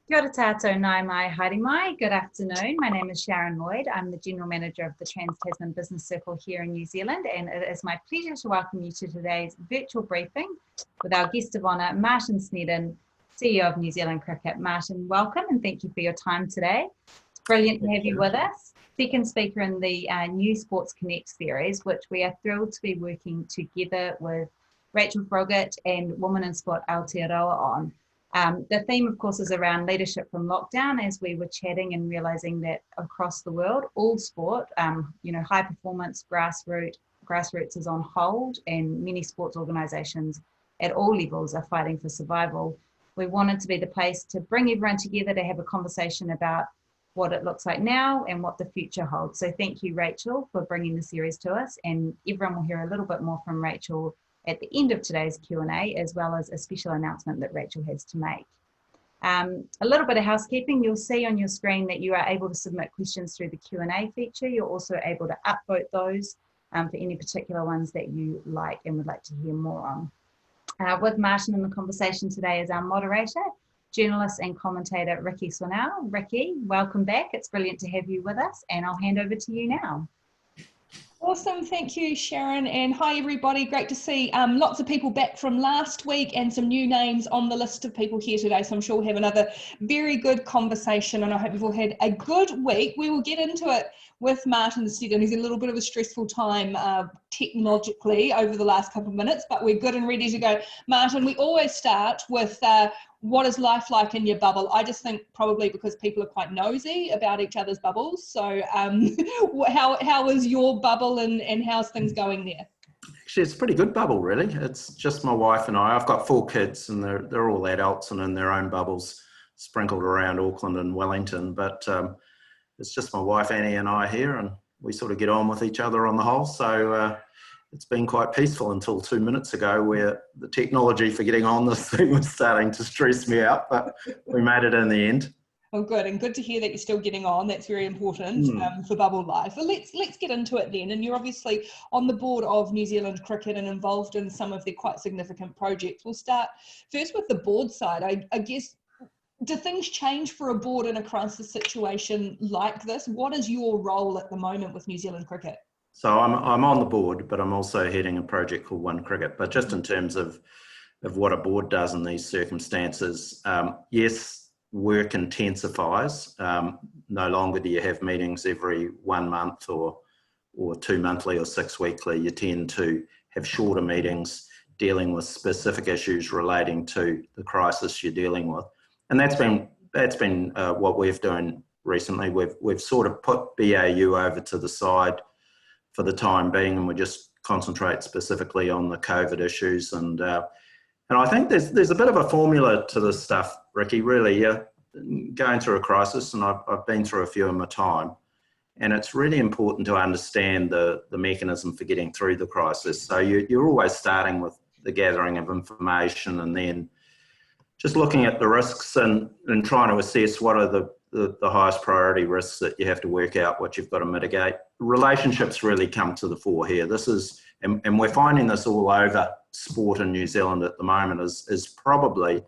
Kia ora tātou nai mai haere mai. Good afternoon. My name is Sharon Lloyd. I'm the General Manager of the Trans-Tasman Business Circle here in New Zealand, and it is my pleasure to welcome you to today's virtual briefing with our guest of honour, Martin Snedden, CEO of New Zealand Cricket. Martin, welcome and thank you for your time today. It's brilliant to have you with us. Second speaker in the new Sports Connect series, which we are thrilled to be working together with Rachel Froggatt and Women in Sport Aotearoa on. The theme, of course, is around leadership from lockdown, as we were chatting and realizing that across the world, all sport, high performance, grassroots is on hold, and many sports organisations at all levels are fighting for survival. We wanted to be the place to bring everyone together to have a conversation about what it looks like now and what the future holds. So thank you, Rachel, for bringing the series to us, and everyone will hear a little bit more from Rachel at the end of today's Q&A, as well as a special announcement that Rachel has to make. A little bit of housekeeping. You'll see on your screen that you are able to submit questions through the Q&A feature. You're also able to upvote those for any particular ones that you like and would like to hear more on. With Martin in the conversation today is our moderator, journalist and commentator, Ricky Swinell. Ricky, welcome back. It's brilliant to have you with us, and I'll hand over to you now. Awesome, thank you, Sharon, and hi everybody. Great to see lots of people back from last week and some new names on the list of people here today, so I'm sure we'll have another very good conversation, and I hope you've all had a good week. We will get into it with Martin Snedden. He's in a little bit of a stressful time technologically over the last couple of minutes, but we're good and ready to go. Martin, we always start with what is life like in your bubble? I just think probably because people are quite nosy about each other's bubbles. So how is your bubble and how's things going there? Actually, it's a pretty good bubble, really. It's just my wife and I. I've got 4 kids and they're all adults and in their own bubbles sprinkled around Auckland and Wellington. But it's just my wife, Annie, and I here, and we sort of get on with each other on the whole. So it's been quite peaceful until 2 minutes ago, where the technology for getting on this thing was starting to stress me out, but we made it in the end. Oh, good, and good to hear that you're still getting on. That's very important for bubble life. But let's get into it then. And you're obviously on the board of New Zealand Cricket and involved in some of their quite significant projects. We'll start first with the board side. I guess, do things change for a board in a crisis situation like this? What is your role at the moment with New Zealand Cricket? So I'm on the board, but I'm also heading a project called One Cricket. But just in terms of what a board does in these circumstances, yes, work intensifies. No longer do you have meetings every 1 month or 2 monthly or 6 weekly. You tend to have shorter meetings dealing with specific issues relating to the crisis you're dealing with. And that's been what we've done recently. We've sort of put BAU over to the side for the time being, and we just concentrate specifically on the COVID issues. And I think there's a bit of a formula to this stuff, Ricky, really. Yeah, going through a crisis, and I've been through a few in my time, and it's really important to understand the mechanism for getting through the crisis. So you're always starting with the gathering of information, and then just looking at the risks and trying to assess what are the highest priority risks that you have to work out, what you've got to mitigate. Relationships really come to the fore here. This is, and we're finding this all over sport in New Zealand at the moment, is probably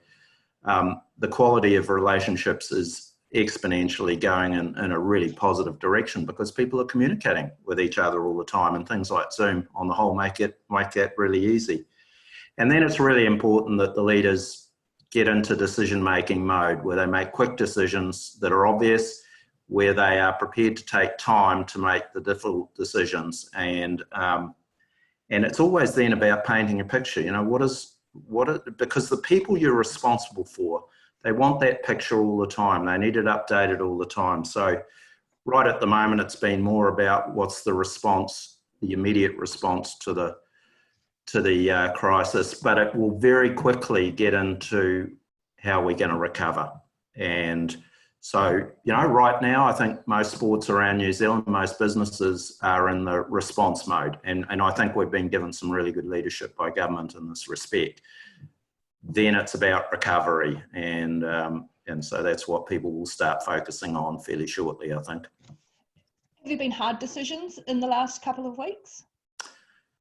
the quality of relationships is exponentially going in a really positive direction, because people are communicating with each other all the time, and things like Zoom on the whole make that really easy. And then it's really important that the leaders get into decision-making mode, where they make quick decisions that are obvious, where they are prepared to take time to make the difficult decisions. And it's always then about painting a picture. You know, because the people you're responsible for, they want that picture all the time. They need it updated all the time. So right at the moment, it's been more about what's the response, the immediate response to the crisis, but it will very quickly get into how we're going to recover. And so, you know, right now, I think most sports around New Zealand, most businesses are in the response mode. And I think we've been given some really good leadership by government in this respect. Then it's about recovery. And so that's what people will start focusing on fairly shortly, I think. Have there been hard decisions in the last couple of weeks?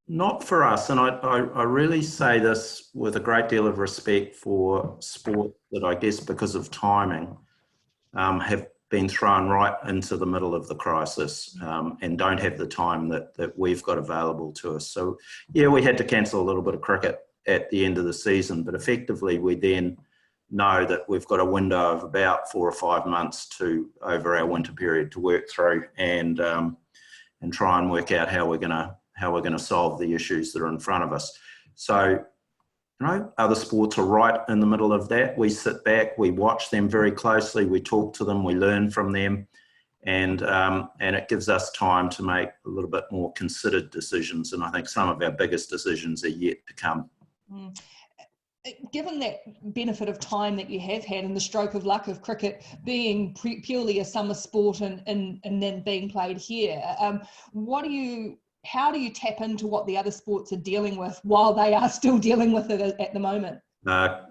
Not for us, and I really say this with a great deal of respect for sport, that I guess because of timing, have been thrown right into the middle of the crisis and don't have the time that we've got available to us. So yeah, we had to cancel a little bit of cricket at the end of the season, but effectively we then know that we've got a window of about 4 or 5 months over our winter period to work through and try and work out how we're going to solve the issues that are in front of us. So, you know, other sports are right in the middle of that. We sit back, we watch them very closely, we talk to them, we learn from them, and it gives us time to make a little bit more considered decisions. And I think some of our biggest decisions are yet to come. Mm. Given that benefit of time that you have had and the stroke of luck of cricket being purely a summer sport and then being played here, how do you tap into what the other sports are dealing with while they are still dealing with it at the moment?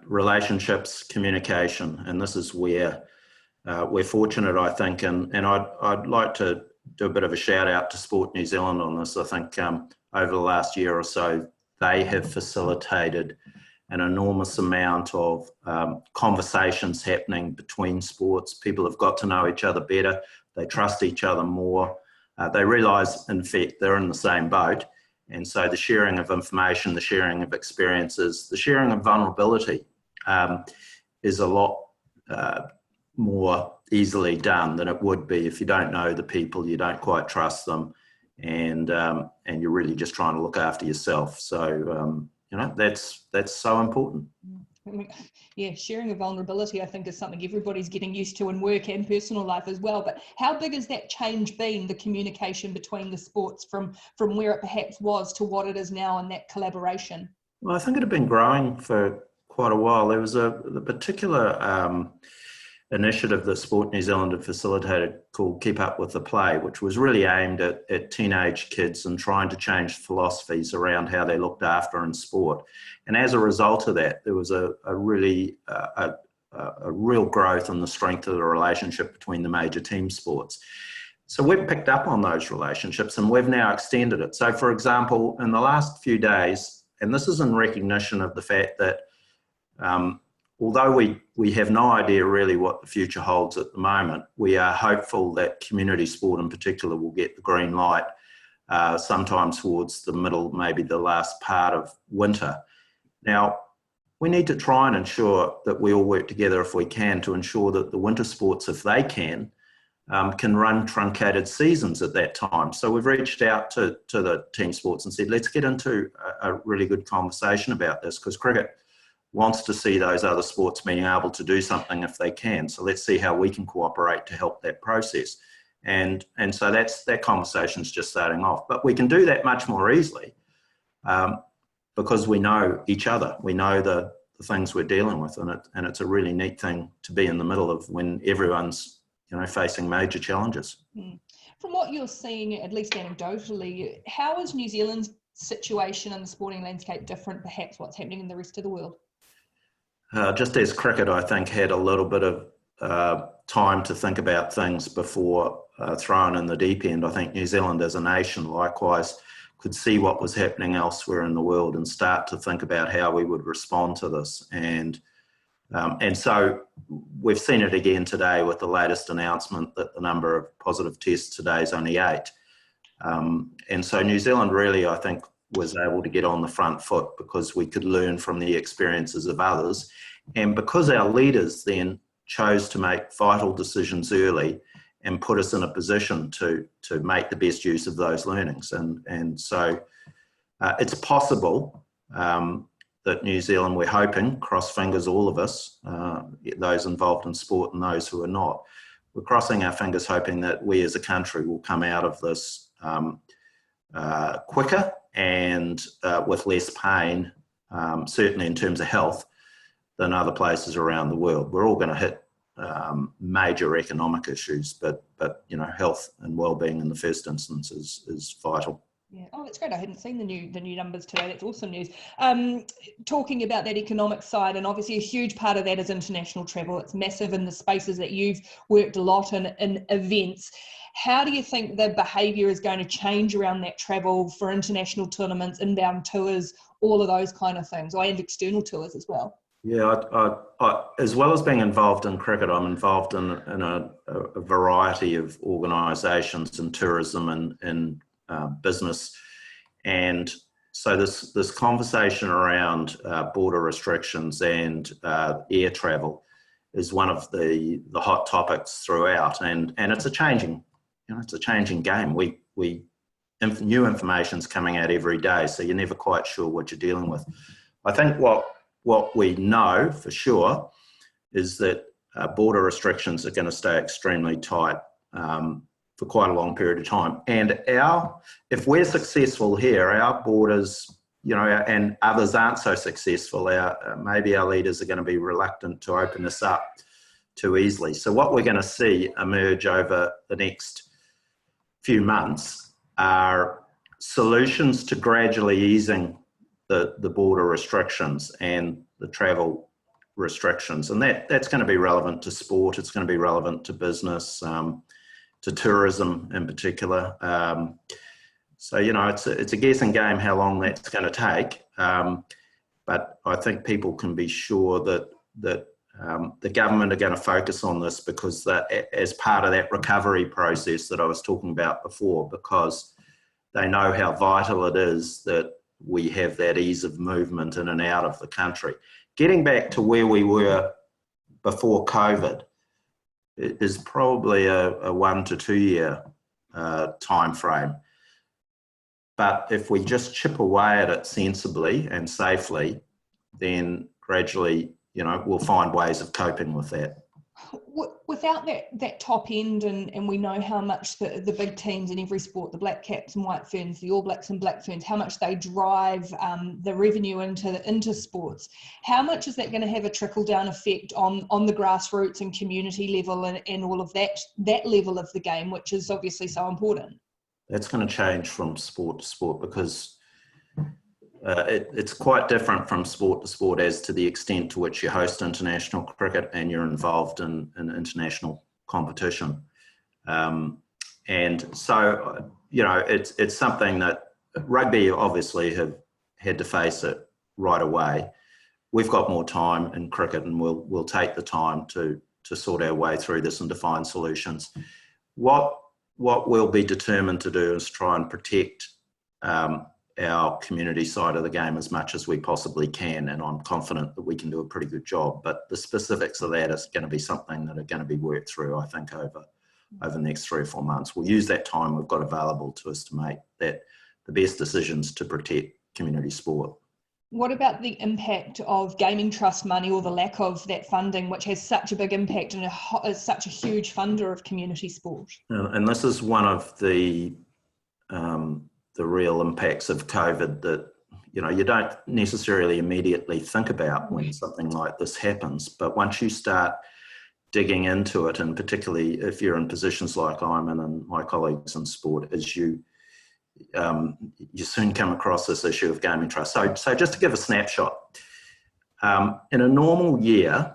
Relationships, communication, and this is where we're fortunate, I think, and I'd like to do a bit of a shout out to Sport New Zealand on this. I think over the last year or so, they have facilitated an enormous amount of conversations happening between sports. People have got to know each other better. They trust each other more. They realise, in fact, they're in the same boat. And so the sharing of information, the sharing of experiences, the sharing of vulnerability is a lot more easily done than it would be if you don't know the people, you don't quite trust them, and you're really just trying to look after yourself. So, you know, that's so important. I mean, yeah, sharing of vulnerability, I think, is something everybody's getting used to in work and personal life as well. But how big has that change been, the communication between the sports from where it perhaps was to what it is now and that collaboration? Well, I think it had been growing for quite a while. There was a particular initiative that Sport New Zealand had facilitated called Keep Up With The Play, which was really aimed at teenage kids and trying to change philosophies around how they're looked after in sport. And as a result of that, there was a real growth in the strength of the relationship between the major team sports. So we've picked up on those relationships and we've now extended it. So for example, in the last few days, and this is in recognition of the fact that although we have no idea really what the future holds at the moment, we are hopeful that community sport in particular will get the green light sometime towards the middle, maybe the last part of winter. Now, we need to try and ensure that we all work together if we can to ensure that the winter sports, if they can run truncated seasons at that time. So we've reached out to the team sports and said, let's get into a really good conversation about this, because cricket wants to see those other sports being able to do something if they can. So let's see how we can cooperate to help that process. And so that conversation's just starting off. But we can do that much more easily because we know each other. We know the things we're dealing with, and it's a really neat thing to be in the middle of when everyone's, you know, facing major challenges. From what you're seeing, at least anecdotally, how is New Zealand's situation in the sporting landscape different, perhaps what's happening in the rest of the world? Just as cricket, I think, had a little bit of time to think about things before thrown in the deep end, I think New Zealand as a nation likewise could see what was happening elsewhere in the world and start to think about how we would respond to this. And so we've seen it again today with the latest announcement that the number of positive tests today is only 8. And so New Zealand really, I think, was able to get on the front foot because we could learn from the experiences of others. And because our leaders then chose to make vital decisions early and put us in a position to make the best use of those learnings. And so it's possible that New Zealand, we're hoping, cross fingers all of us, those involved in sport and those who are not, we're crossing our fingers hoping that we as a country will come out of this quicker and with less pain, certainly in terms of health, than other places around the world. We're all going to hit major economic issues, but you know, health and well-being in the first instance is vital. Yeah. Oh, that's great. I hadn't seen the new numbers today. That's awesome news. Talking about that economic side, and obviously a huge part of that is international travel. It's massive in the spaces that you've worked a lot in events. How do you think the behaviour is going to change around that travel for international tournaments, inbound tours, all of those kind of things, and external tours as well? Yeah, as well as being involved in cricket, I'm involved in a variety of organisations in tourism and business, and so this conversation around border restrictions and air travel is one of the hot topics throughout, and it's a changing game. New information's coming out every day, so you're never quite sure what you're dealing with. I think what we know for sure is that border restrictions are going to stay extremely tight for quite a long period of time. And if we're successful here, our borders, and others aren't so successful, maybe our leaders are going to be reluctant to open this up too easily. So what we're going to see emerge over the next few months are solutions to gradually easing the border restrictions and the travel restrictions. And that's going to be relevant to sport, it's going to be relevant to business, to tourism in particular. So, it's a guessing game how long that's going to take. But I think people can be sure that the government are going to focus on this because as part of that recovery process that I was talking about before, because they know how vital it is that we have that ease of movement in and out of the country. Getting back to where we were before COVID is probably a 1 to 2 year time frame. But if we just chip away at it sensibly and safely, then gradually, we'll find ways of coping with that. Without that top end, and we know how much the big teams in every sport, the Black Caps and White Ferns, the All Blacks and Black Ferns, how much they drive the revenue into sports, how much is that going to have a trickle-down effect on the grassroots and community level and all of that level of the game, which is obviously so important? That's going to change from sport to sport because it's quite different from sport to sport as to the extent to which you host international cricket and you're involved in international competition. And so, it's something that rugby obviously have had to face it right away. We've got more time in cricket and we'll take the time to sort our way through this and to find solutions. What we'll be determined to do is try and protect our community side of the game as much as we possibly can, and I'm confident that we can do a pretty good job. But the specifics of that is going to be something that are going to be worked through, I think, over the next 3 or 4 months. We'll use that time we've got available to us to make the best decisions to protect community sport. What about the impact of gaming trust money, or the lack of that funding, which has such a big impact and is such a huge funder of community sport? And this is one of the real impacts of COVID that you don't necessarily immediately think about when something like this happens, but once you start digging into it, and particularly if you're in positions like I'm in and my colleagues in sport, is you soon come across this issue of gaming trust. So just to give a snapshot, in a normal year,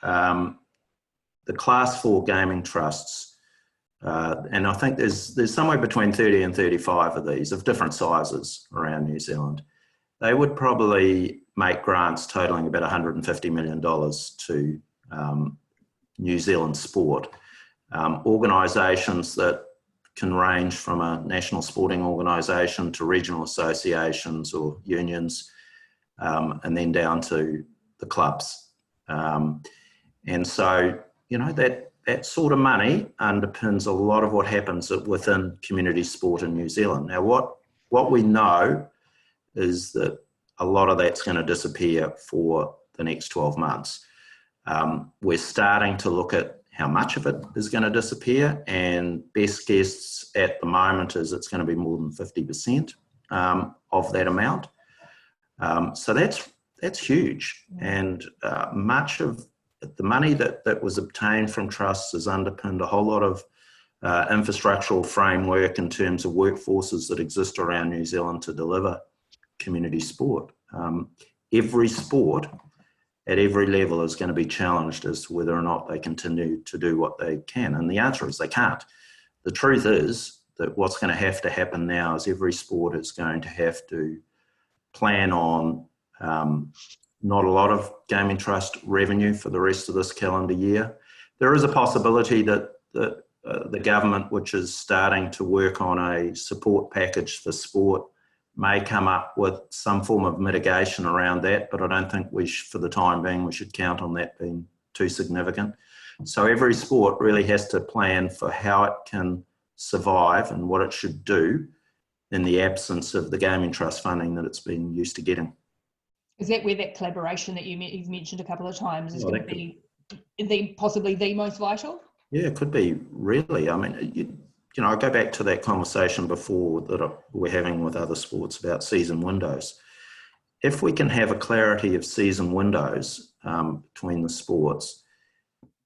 the Class 4 gaming trusts, and I think there's somewhere between 30 and 35 of these of different sizes around New Zealand. They would probably make grants totaling about $150 million to New Zealand sport. Organisations that can range from a national sporting organisation to regional associations or unions, and then down to the clubs. And so, that sort of money underpins a lot of what happens within community sport in New Zealand. Now, what we know is that a lot of that's going to disappear for the next 12 months. We're starting to look at how much of it is going to disappear, and best guess at the moment is it's going to be more than 50% of that amount. So that's huge, and much of the money that was obtained from trusts has underpinned a whole lot of infrastructural framework in terms of workforces that exist around New Zealand to deliver community sport. Every sport at every level is going to be challenged as to whether or not they continue to do what they can. And the answer is they can't. The truth is that what's going to happen now is every sport is going to have to plan on not a lot of gaming trust revenue for the rest of this calendar year. There is a possibility that the government, which is starting to work on a support package for sport, may come up with some form of mitigation around that, but I don't think for the time being, we should count on that being too significant. So every sport really has to plan for how it can survive and what it should do in the absence of the gaming trust funding that it's been used to getting. Is that where that collaboration that you've mentioned a couple of times is going to be possibly the most vital? Yeah, it could be, really. I mean, you know, I go back to that conversation before that we're having with other sports about season windows. If we can have a clarity of season windows between the sports,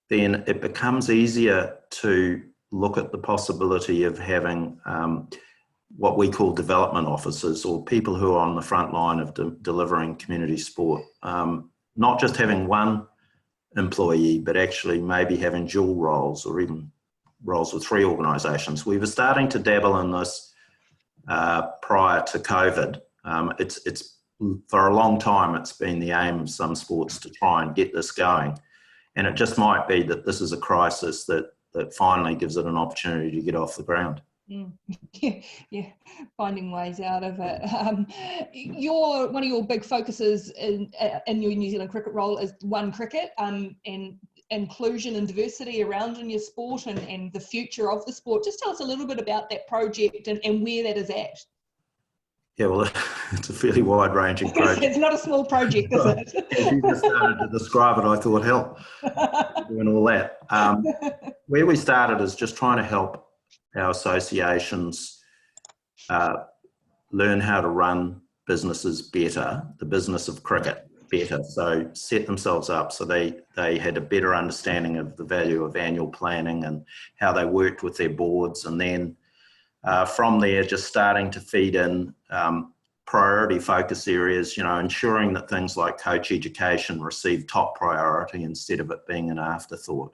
then it becomes easier to look at the possibility of having what we call development officers, or people who are on the front line of delivering community sport. Not just having one employee, but actually maybe having dual roles, or even roles with 3 organisations. We were starting to dabble in this prior to COVID. It's for a long time, it's been the aim of some sports to try and get this going. And it just might be that this is a crisis that finally gives it an opportunity to get off the ground. Yeah, finding ways out of it. One of your big focuses in your New Zealand cricket role is One Cricket, and inclusion and diversity around in your sport and the future of the sport. Just tell us a little bit about that project and where that is at. Yeah, well, it's a fairly wide-ranging project. It's not a small project, is it? As you just started to describe it, I thought, hell, doing all that. Where we started is just trying to help our associations learn how to run businesses better, the business of cricket better. So set themselves up so they had a better understanding of the value of annual planning and how they worked with their boards. And then from there, just starting to feed in priority focus areas, you know, ensuring that things like coach education receive top priority instead of it being an afterthought.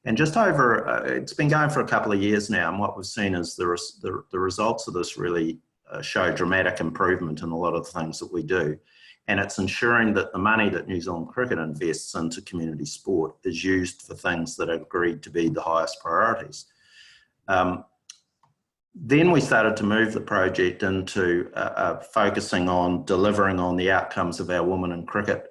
And just over, it's been going for a couple of years now, and what we've seen is the results of this really show dramatic improvement in a lot of the things that we do. And it's ensuring that the money that New Zealand Cricket invests into community sport is used for things that are agreed to be the highest priorities. Then we started to move the project into focusing on delivering on the outcomes of our Women in Cricket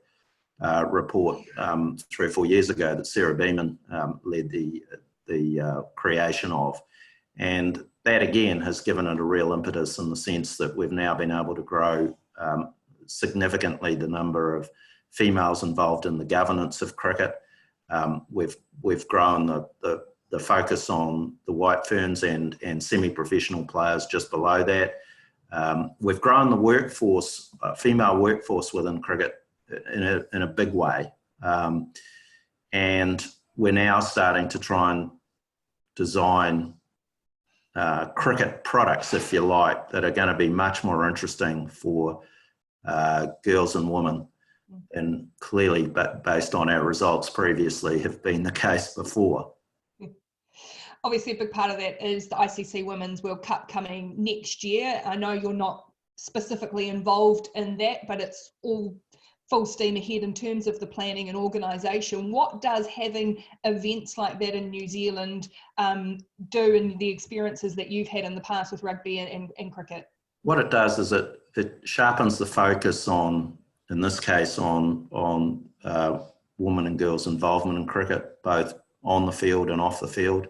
report 3 or 4 years ago that Sarah Beeman led the creation of. And that again has given it a real impetus in the sense that we've now been able to grow significantly the number of females involved in the governance of cricket. We've grown the focus on the white ferns and semi-professional players just below that. We've grown the workforce, female workforce within cricket in a big way. And we're now starting to try and design cricket products, if you like, that are going to be much more interesting for girls and women, and clearly, but based on our results previously, have been the case before. Obviously, a big part of that is the ICC Women's World Cup coming next year. I know you're not specifically involved in that, but it's all full steam ahead in terms of the planning and organisation. What does having events like that in New Zealand do in the experiences that you've had in the past with rugby and cricket? What it does is it sharpens the focus on, in this case, on women and girls' involvement in cricket, both on the field and off the field.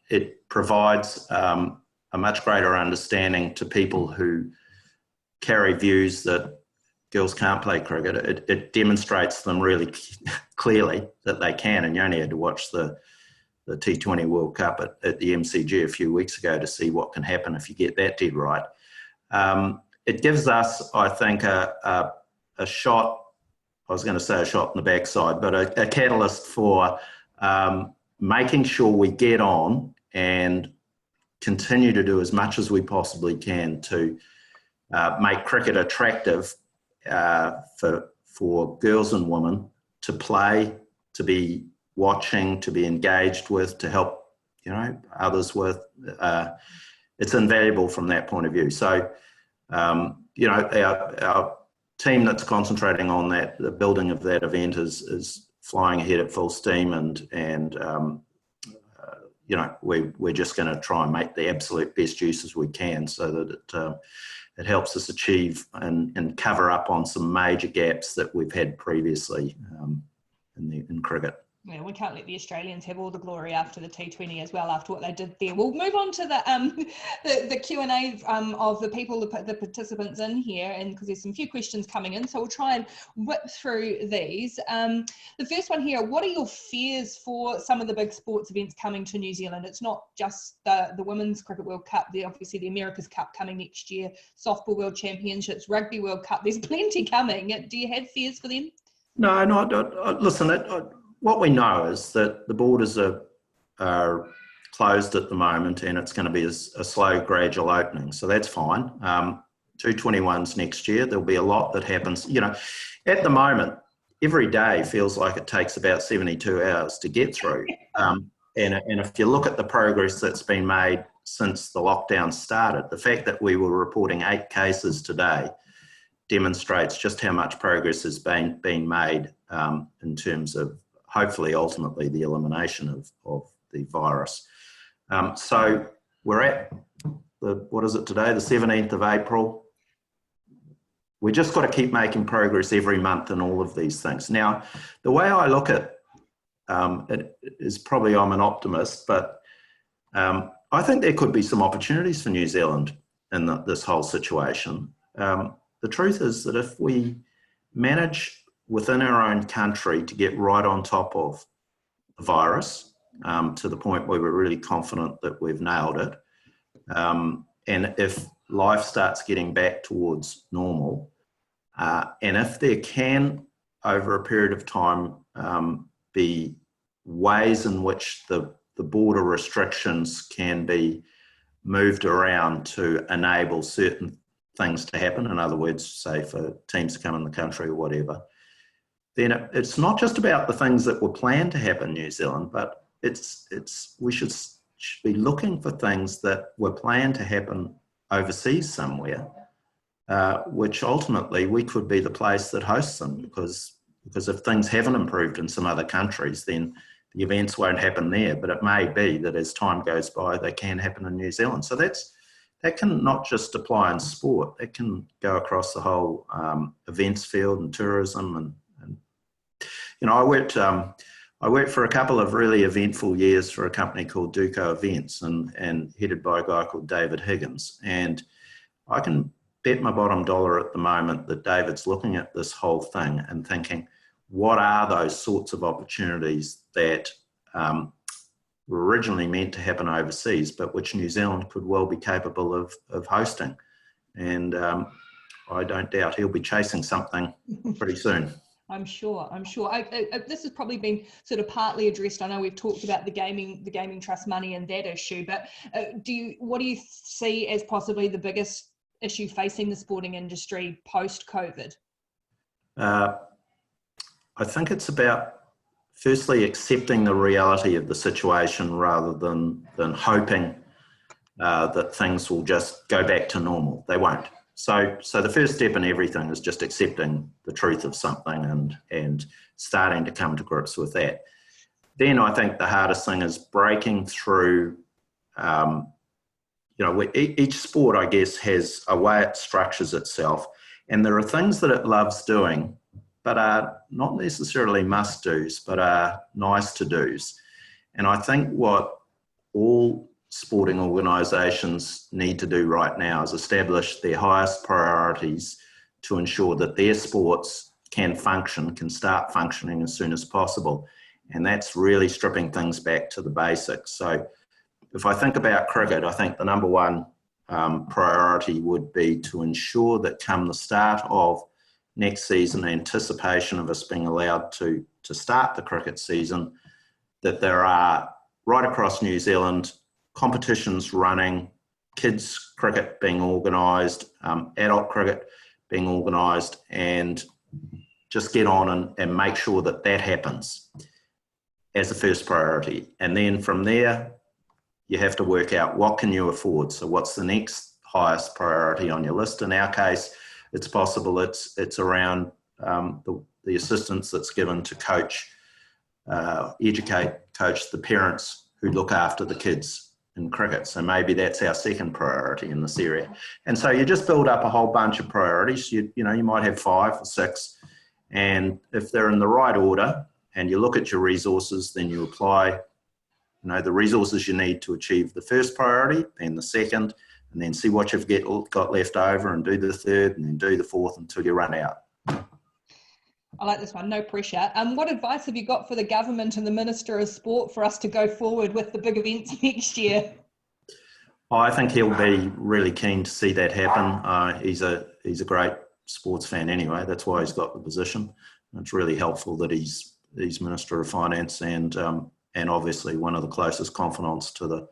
It provides a much greater understanding to people who carry views that girls can't play cricket. It demonstrates them really clearly that they can, and you only had to watch the T20 World Cup at the MCG a few weeks ago to see what can happen if you get that dead right. It gives us, I think, a shot, I was going to say a shot in the backside, but a catalyst for making sure we get on and continue to do as much as we possibly can to make cricket attractive for girls and women to play, to be watching, to be engaged with, to help, you know, others with. It's invaluable from that point of view. So, you know, our team that's concentrating on that, the building of that event is flying ahead at full steam, and you know, we're just going to try and make the absolute best use as we can, so that it helps us achieve and cover up on some major gaps that we've had previously in cricket. Yeah, we can't let the Australians have all the glory after the T20 as well, after what they did there. We'll move on to the Q&A of the people, the participants in here, and because there's some few questions coming in, so we'll try and whip through these. The first one here: what are your fears for some of the big sports events coming to New Zealand? It's not just the Women's Cricket World Cup, obviously the America's Cup coming next year, Softball World Championships, Rugby World Cup. There's plenty coming. Do you have fears for them? No, listen, what we know is that the borders are closed at the moment, and it's going to be a slow, gradual opening. So that's fine. 221s next year. There'll be a lot that happens. You know, at the moment, every day feels like it takes about 72 hours to get through. And if you look at the progress that's been made since the lockdown started, the fact that we were reporting 8 cases today demonstrates just how much progress has been made in terms of hopefully ultimately the elimination of the virus. So we're at what is it today, the 17th of April. We just got to keep making progress every month in all of these things. Now, the way I look at it is probably I'm an optimist, but I think there could be some opportunities for New Zealand in this whole situation. The truth is that if we manage within our own country to get right on top of the virus to the point where we're really confident that we've nailed it, and if life starts getting back towards normal, and if there can, over a period of time, be ways in which the border restrictions can be moved around to enable certain things to happen, in other words, say for teams to come in the country or whatever, then it's not just about the things that were planned to happen in New Zealand, but we should be looking for things that were planned to happen overseas somewhere, which ultimately we could be the place that hosts them, because if things haven't improved in some other countries, then the events won't happen there, but it may be that as time goes by, they can happen in New Zealand. So that can not just apply in sport, it can go across the whole events field and tourism. And you know, I worked for a couple of really eventful years for a company called Duco Events and headed by a guy called David Higgins. And I can bet my bottom dollar at the moment that David's looking at this whole thing and thinking, what are those sorts of opportunities that were originally meant to happen overseas, but which New Zealand could well be capable of hosting? And I don't doubt he'll be chasing something pretty soon. I'm sure. This has probably been sort of partly addressed. I know we've talked about the gaming trust money and that issue, but what do you see as possibly the biggest issue facing the sporting industry post-COVID? I think it's about firstly accepting the reality of the situation rather than hoping that things will just go back to normal. They won't. So the first step in everything is just accepting the truth of something and starting to come to grips with that. Then I think the hardest thing is breaking through, each sport, I guess, has a way it structures itself, and there are things that it loves doing, but are not necessarily must-dos, but are nice-to-dos. And I think what all sporting organisations need to do right now is establish their highest priorities to ensure that their sports can start functioning as soon as possible. And that's really stripping things back to the basics. So if I think about cricket, I think the number one priority would be to ensure that come the start of next season, anticipation of us being allowed to start the cricket season, that there are right across New Zealand competitions running, kids cricket being organised, adult cricket being organised, and just get on and make sure that that happens as the first priority. And then from there, you have to work out what can you afford. So what's the next highest priority on your list? In our case, it's possible it's around the assistance that's given to coach the parents who look after the kids in cricket. So maybe that's our second priority in this area. And so you just build up a whole bunch of priorities. You might have 5 or 6, and if they're in the right order and you look at your resources, then you apply the resources you need to achieve the first priority, then the second, and then see what you've got left over and do the third, and then do the fourth until you run out. I like this one, no pressure. What advice have you got for the government and the Minister of Sport for us to go forward with the big events next year? I think he'll be really keen to see that happen. He's a great sports fan anyway. That's why he's got the position. It's really helpful that he's Minister of Finance and obviously one of the closest confidants to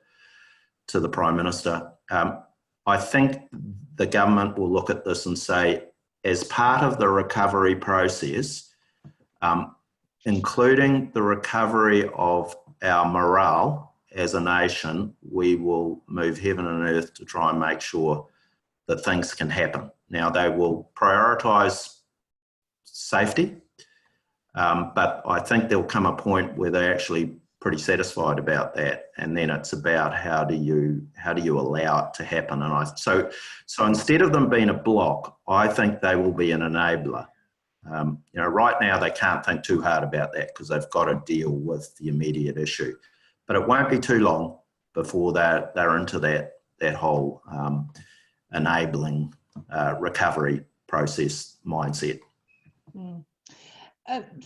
the Prime Minister. I think the government will look at this and say, as part of the recovery process, including the recovery of our morale as a nation, we will move heaven and earth to try and make sure that things can happen. Now, they will prioritise safety, but I think there'll come a point where they're actually pretty satisfied about that, and then it's about how do you allow it to happen. And so instead of them being a block, I think they will be an enabler. Right now they can't think too hard about that because they've got to deal with the immediate issue, but it won't be too long before they're into that whole enabling recovery process mindset.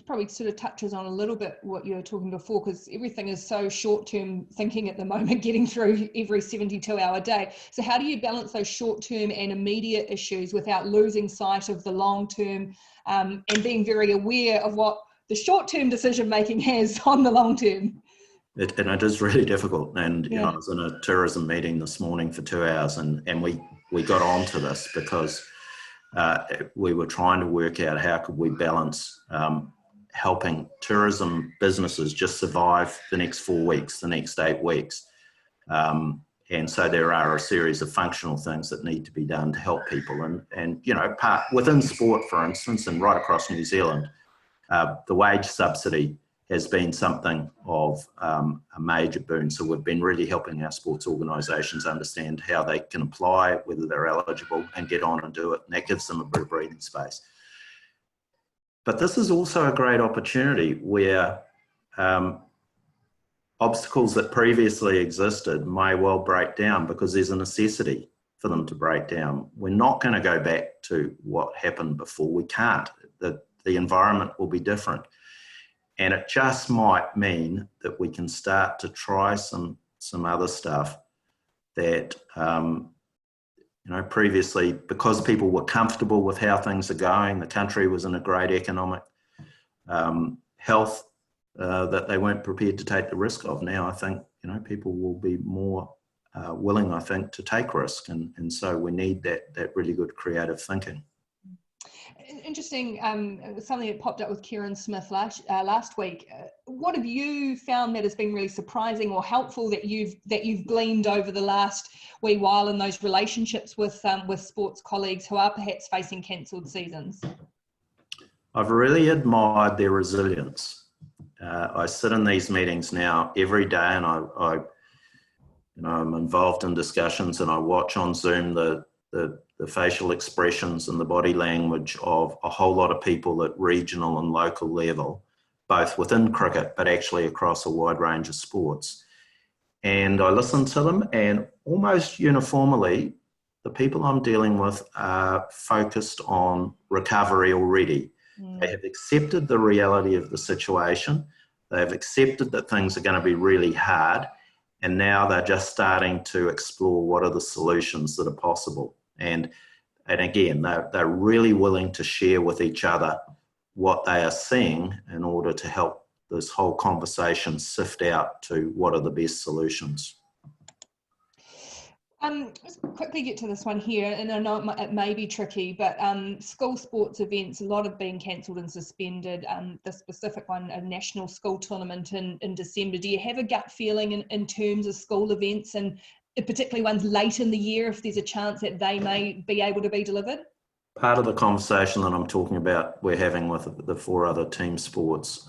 Probably sort of touches on a little bit what you were talking before, because everything is so short-term thinking at the moment, getting through every 72-hour day. So how do you balance those short-term and immediate issues without losing sight of the long-term and being very aware of what the short-term decision-making has on the long-term? And it is really difficult. And I was in a tourism meeting this morning for 2 hours, and we got onto this because we were trying to work out how could we balance helping tourism businesses just survive the next 4 weeks, the next 8 weeks. And so there are a series of functional things that need to be done to help people. And part within sport, for instance, and right across New Zealand, the wage subsidy has been something of a major boon. So we've been really helping our sports organisations understand how they can apply, whether they're eligible, and get on and do it. And that gives them a bit of breathing space. But this is also a great opportunity where obstacles that previously existed may well break down because there's a necessity for them to break down. We're not going to go back to what happened before. We can't. The environment will be different. And it just might mean that we can start to try some other stuff that, previously, because people were comfortable with how things are going, the country was in a great economic health that they weren't prepared to take the risk of. Now, I think, people will be more willing, I think, to take risk. And so we need that really good creative thinking. Interesting, something that popped up with Kieran Smith last week. What have you found that has been really surprising or helpful that you've gleaned over the last wee while in those relationships with sports colleagues who are perhaps facing cancelled seasons? I've really admired their resilience. I sit in these meetings now every day, and I'm involved in discussions, and I watch on Zoom the facial expressions and the body language of a whole lot of people at regional and local level, both within cricket, but actually across a wide range of sports. And I listen to them, and almost uniformly, the people I'm dealing with are focused on recovery already. They have accepted the reality of the situation. They have accepted that things are going to be really hard. And now they're just starting to explore what are the solutions that are possible. And again, they're really willing to share with each other what they are seeing in order to help this whole conversation sift out to what are the best solutions. Let's quickly get to this one here, and I know it may be tricky, but school sports events, a lot have been cancelled and suspended. The specific one, a national school tournament in December. Do you have a gut feeling in terms of school events, and particularly ones late in the year, if there's a chance that they may be able to be delivered? Part of the conversation that I'm talking about, we're having with the 4 other team sports,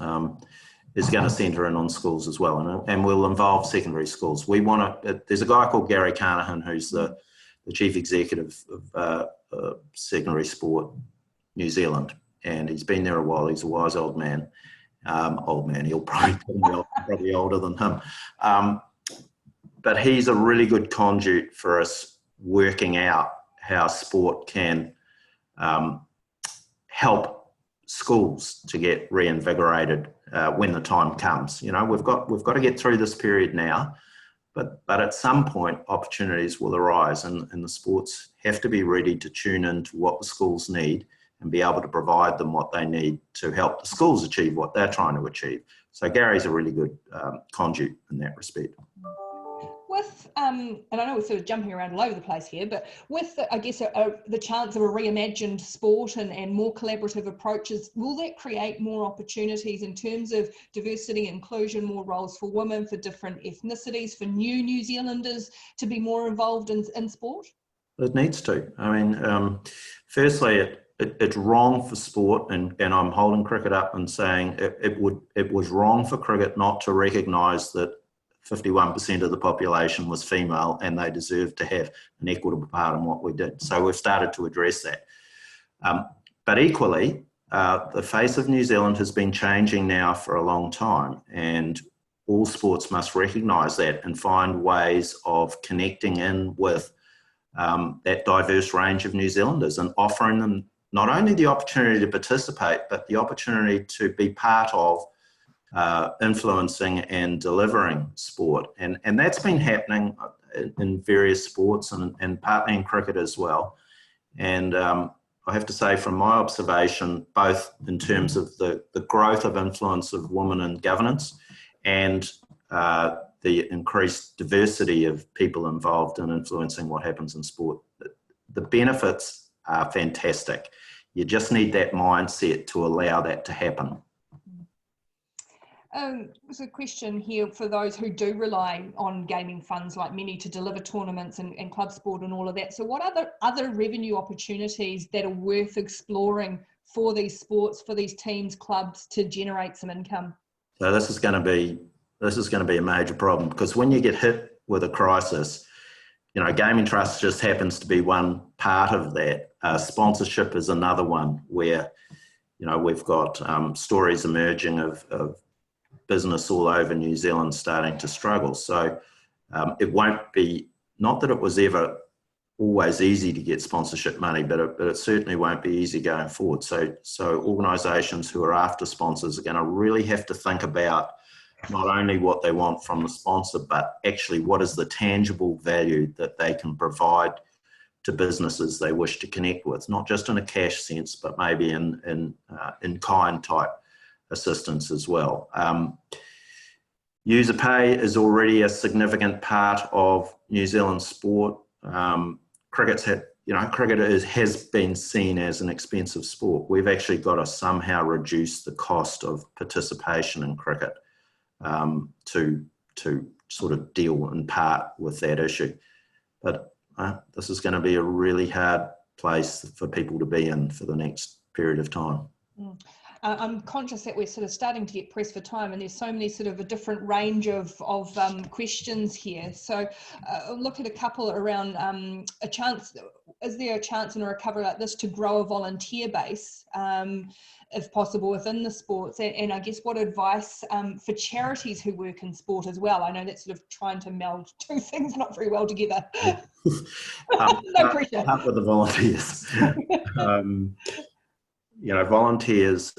is going to centre in on schools as well, and will involve secondary schools. We want to. There's a guy called Gary Carnahan who's the chief executive of secondary sport New Zealand, and he's been there a while. He's a wise old man. He'll probably be probably older than him, but he's a really good conduit for us working out how sport can help schools to get reinvigorated when the time comes. You know, we've got to get through this period now, but at some point opportunities will arise, and the sports have to be ready to tune into what the schools need and be able to provide them what they need to help the schools achieve what they're trying to achieve. So Gary's a really good conduit in that respect. With, and I know we're sort of jumping around all over the place here, but with, I guess, the chance of a reimagined sport and more collaborative approaches, will that create more opportunities in terms of diversity, inclusion, more roles for women, for different ethnicities, for New Zealanders to be more involved in sport? It needs to. I mean, firstly, it's wrong for sport, and I'm holding cricket up and saying it was wrong for cricket not to recognise that 51% of the population was female and they deserved to have an equitable part in what we did. So we've started to address that. But equally, the face of New Zealand has been changing now for a long time, and all sports must recognise that and find ways of connecting in with that diverse range of New Zealanders and offering them not only the opportunity to participate, but the opportunity to be part of influencing and delivering sport. And that's been happening in various sports and partly in cricket as well. And I have to say, from my observation, both in terms of the growth of influence of women in governance and the increased diversity of people involved in influencing what happens in sport, the benefits are fantastic. You just need that mindset to allow that to happen. There's a question here for those who do rely on gaming funds like many to deliver tournaments and club sport and all of that. So what are the other revenue opportunities that are worth exploring for these sports, for these teams, clubs, to generate some income? So this is going to be a major problem, because when you get hit with a crisis, you know, Gaming Trust just happens to be one part of that. Sponsorship is another one where, you know, we've got stories emerging of business all over New Zealand starting to struggle. So it won't be, not that it was ever always easy to get sponsorship money, but it certainly won't be easy going forward. So organisations who are after sponsors are going to really have to think about not only what they want from the sponsor, but actually what is the tangible value that they can provide to businesses they wish to connect with, not just in a cash sense, but maybe in kind type assistance as well. User pay is already a significant part of New Zealand sport. Cricket has been seen as an expensive sport. We've actually got to somehow reduce the cost of participation in cricket to sort of deal in part with that issue. But this is going to be a really hard place for people to be in for the next period of time. I'm conscious that we're sort of starting to get pressed for time, and there's so many sort of a different range of questions here. So I'll look at a couple around a chance. Is there a chance in a recovery like this to grow a volunteer base, if possible, within the sports? And I guess what advice for charities who work in sport as well? I know that's sort of trying to meld two things not very well together. No pressure. Start with the volunteers. You know, volunteers,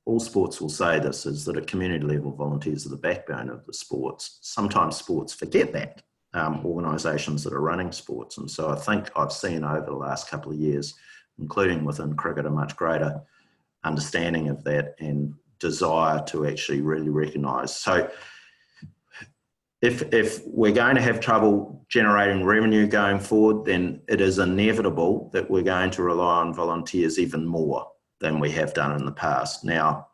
all sports will say this, is that at community level, volunteers are the backbone of the sports. Sometimes sports forget that, organisations that are running sports. And so I think I've seen over the last couple of years, including within cricket, a much greater understanding of that and desire to actually really recognise. So if we're going to have trouble generating revenue going forward, then it is inevitable that we're going to rely on volunteers even more than we have done in the past. Now,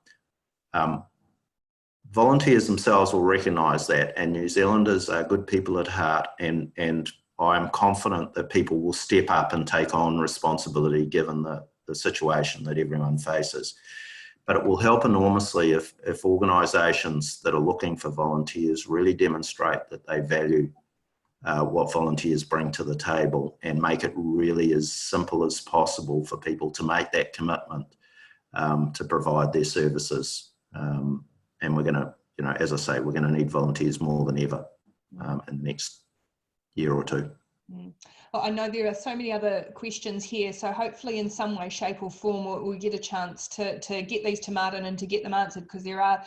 volunteers themselves will recognise that, and New Zealanders are good people at heart, and I'm confident that people will step up and take on responsibility given the situation that everyone faces. But it will help enormously if organisations that are looking for volunteers really demonstrate that they value what volunteers bring to the table and make it really as simple as possible for people to make that commitment to provide their services. And we're going to, as I say, we're going to need volunteers more than ever in the next year or two. Well, I know there are so many other questions here, so hopefully in some way, shape or form we'll get a chance to get these to Martin and to get them answered, because there are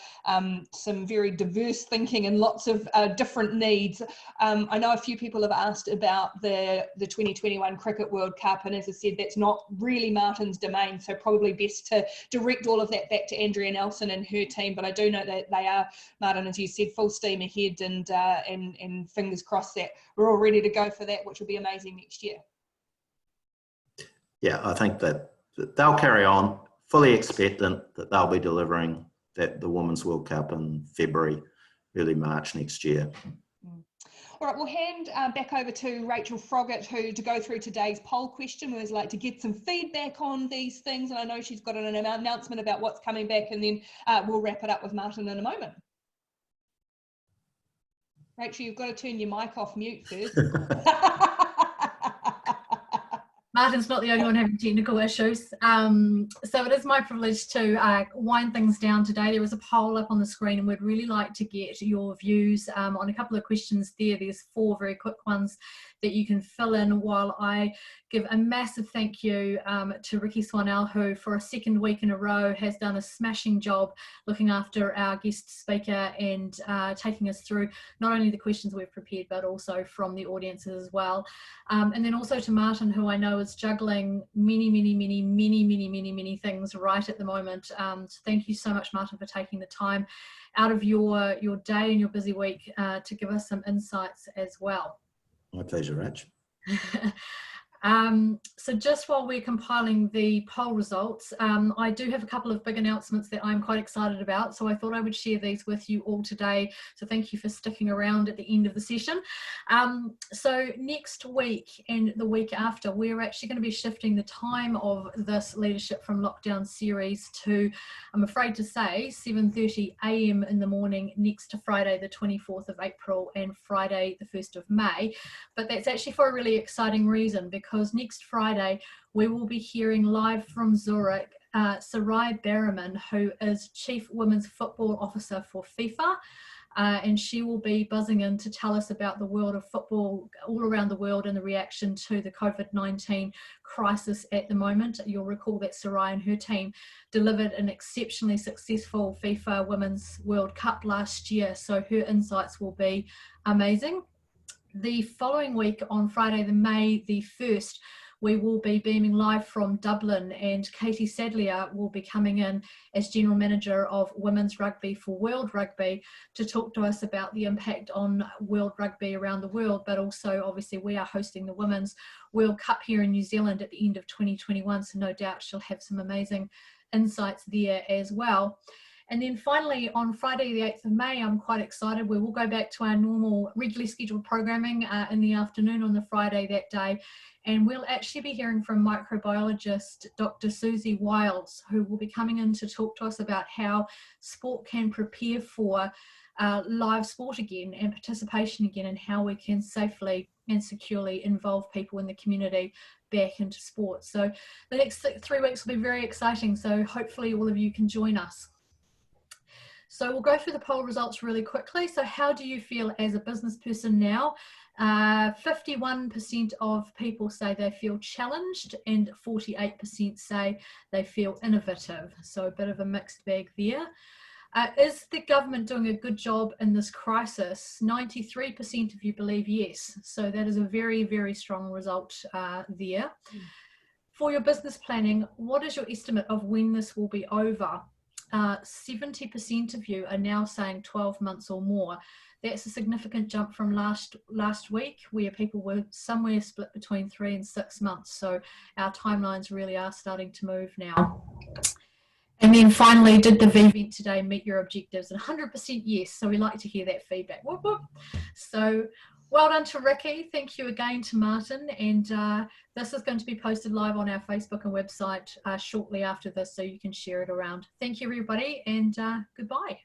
some very diverse thinking and lots of different needs. I know a few people have asked about the 2021 Cricket World Cup, and as I said, that's not really Martin's domain, so probably best to direct all of that back to Andrea Nelson and her team, but I do know that they are, Martin, as you said, full steam ahead, and fingers crossed that we're all ready to go for that, which will be amazing next year. Yeah, I think that they'll carry on, fully expectant that they'll be delivering the Women's World Cup in February, early March next year. All right, we'll hand back over to Rachel Froggatt, to go through today's poll question. We always like to get some feedback on these things, and I know she's got an announcement about what's coming back, and then we'll wrap it up with Martin in a moment. Rachel, you've got to turn your mic off mute first. Martin's not the only one having technical issues. So it is my privilege to wind things down today. There is a poll up on the screen, and we'd really like to get your views on a couple of questions there. There's 4 very quick ones that you can fill in while I give a massive thank you to Ricky Swanell, who for a second week in a row has done a smashing job looking after our guest speaker and taking us through not only the questions we've prepared, but also from the audiences as well. And then also to Martin, who I know is juggling many things right at the moment. So thank you so much, Martin, for taking the time out of your day and your busy week to give us some insights as well. My pleasure, Rach. So just while we're compiling the poll results, I do have a couple of big announcements that I'm quite excited about, so I thought I would share these with you all today. So thank you for sticking around at the end of the session. So next week and the week after, we're actually going to be shifting the time of this Leadership from Lockdown series to, I'm afraid to say, 7:30 a.m. in the morning next to Friday the 24th of April and Friday the 1st of May. But that's actually for a really exciting reason, because next Friday we will be hearing live from Zurich Sarai Berriman, who is Chief Women's Football Officer for FIFA, and she will be buzzing in to tell us about the world of football all around the world and the reaction to the COVID-19 crisis at the moment. You'll recall that Sarai and her team delivered an exceptionally successful FIFA Women's World Cup last year, so her insights will be amazing. The following week, on Friday, May the 1st, we will be beaming live from Dublin, and Katie Sadlier will be coming in as General Manager of Women's Rugby for World Rugby to talk to us about the impact on World Rugby around the world, but also obviously we are hosting the Women's World Cup here in New Zealand at the end of 2021, so no doubt she'll have some amazing insights there as well. And then finally, on Friday the 8th of May, I'm quite excited. We will go back to our normal regularly scheduled programming in the afternoon on the Friday that day. And we'll actually be hearing from microbiologist Dr. Susie Wiles, who will be coming in to talk to us about how sport can prepare for live sport again and participation again, and how we can safely and securely involve people in the community back into sport. So the next 3 weeks will be very exciting. So hopefully all of you can join us. So we'll go through the poll results really quickly. So how do you feel as a business person now? 51% of people say they feel challenged, and 48% say they feel innovative. So a bit of a mixed bag there. Is the government doing a good job in this crisis? 93% of you believe yes. So that is a very, very strong result there. For your business planning, what is your estimate of when this will be over? 70% of you are now saying 12 months or more. That's a significant jump from last week, where people were somewhere split between 3 and 6 months. So our timelines really are starting to move now. And then finally, did the V-Event today meet your objectives? And 100% yes. So we like to hear that feedback. Whoop, whoop. So Well done to Ricky. Thank you again to Martin. And this is going to be posted live on our Facebook and website shortly after this, so you can share it around. Thank you, everybody, and goodbye.